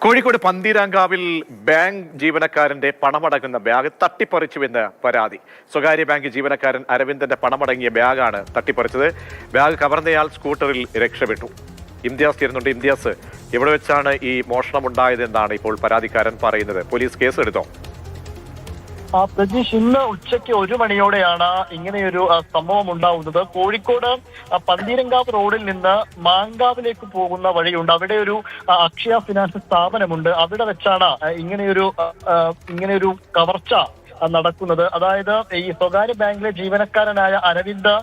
Kozhikode പന്തീരാങ്കാവിൽ bank ജീവനക്കാരന്റെ പണമടങ്ങുന്ന bag തട്ടിപ്പറിച്ചുവെന്ന് പരാതി. സ്വകാര്യ ബാങ്ക് ജീവനക്കാരൻ അരവിന്ദന്റെ പണമടങ്ങിയ ബാഗാണ് തട്ടിപ്പറിച്ചത്. ബാഗ് കവർന്നയാൾ സ്കൂട്ടറിൽ രക്ഷപ്പെട്ടു. ഇംതിയാസ് ചേരുന്നുണ്ട്. ഇംതിയാസ്, എവിടെ വെച്ചാണ് ഈ മോഷണം ഉണ്ടായതെന്നാണ് ഇപ്പോൾ പരാതിക്കാരൻ പറയുന്നത്? പോലീസ് കേസെടുത്തോ? പ്രജീഷ്, ഇന്ന് ഉച്ചയ്ക്ക് 1 മണിയോടെയാണ് ഇങ്ങനെയൊരു സംഭവം ഉണ്ടാവുന്നത്. കോഴിക്കോട് പന്തീരങ്കാവ് റോഡിൽ നിന്ന് മാങ്കാവിലേക്ക് പോകുന്ന വഴിയുണ്ട്. അവിടെ ഒരു അക്ഷയ ഫിനാൻസ് സ്ഥാപനമുണ്ട്. അവിടെ വെച്ചാണ് ഇങ്ങനെയൊരു കവർച്ച നടക്കുന്നത്. അതായത് ഈ സ്വകാര്യ ബാങ്കിലെ ജീവനക്കാരനായ അരവിന്ദ്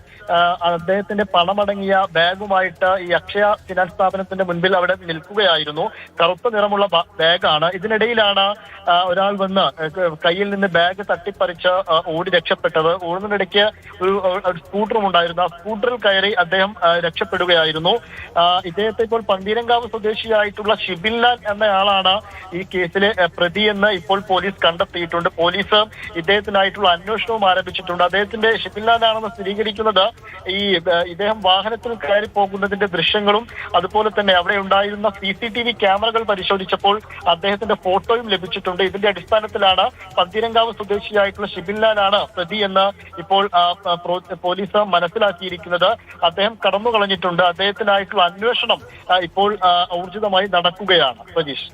അദ്ദേഹത്തിന്റെ പണമടങ്ങിയ ബാഗുമായിട്ട് ഈ അക്ഷയ ഫിനാൻസ് സ്ഥാപനത്തിന്റെ മുൻപിൽ അവിടെ നിൽക്കുകയായിരുന്നു. കറുത്ത നിറമുള്ള ബാഗാണ്. ഇതിനിടയിലാണ് ഒരാൾ വന്ന് കയ്യിൽ നിന്ന് ബാഗ് തട്ടിപ്പറിച്ച് ഓടി രക്ഷപ്പെട്ടത്. ഓടുന്നതിനിടയ്ക്ക് ഒരു സ്കൂട്ടറും ഉണ്ടായിരുന്നു. ആ സ്കൂട്ടറിൽ കയറി അദ്ദേഹം രക്ഷപ്പെടുകയായിരുന്നു. ഇദ്ദേഹത്തെ ഇപ്പോൾ പന്തീരങ്കാവ് സ്വദേശിയായിട്ടുള്ള ഷിബിൻലാൽ എന്നയാളാണ് ഈ കേസിലെ പ്രതിയെന്ന് ഇപ്പോൾ പോലീസ് കണ്ടെത്തിയിട്ടുണ്ട്. പോലീസ് ഇദ്ദേഹത്തിനായിട്ടുള്ള അന്വേഷണവും ആരംഭിച്ചിട്ടുണ്ട്. അദ്ദേഹത്തിന്റെ ഷിബിൻലാലാണെന്ന് സ്ഥിരീകരിക്കുന്നത് ഇദ്ദേഹം വാഹനത്തിൽ കയറി പോകുന്നതിന്റെ ദൃശ്യങ്ങളും അതുപോലെ തന്നെ അവിടെ ഉണ്ടായിരുന്ന CCTV ക്യാമറകൾ പരിശോധിച്ചപ്പോൾ അദ്ദേഹത്തിന്റെ ഫോട്ടോയും ലഭിച്ചിട്ടുണ്ട്. ഇതിന്റെ അടിസ്ഥാനത്തിലാണ് പന്തീരങ്കാവ് സ്വദേശിയായിട്ടുള്ള ഷിബിൻലാലാണ് പ്രതി എന്ന് ഇപ്പോൾ പോലീസ് മനസ്സിലാക്കിയിരിക്കുന്നത്. അദ്ദേഹം കടന്നു കളഞ്ഞിട്ടുണ്ട്. അദ്ദേഹത്തിനായിട്ടുള്ള അന്വേഷണം ഇപ്പോൾ ഊർജിതമായി നടക്കുകയാണ്. പ്രജീഷ്.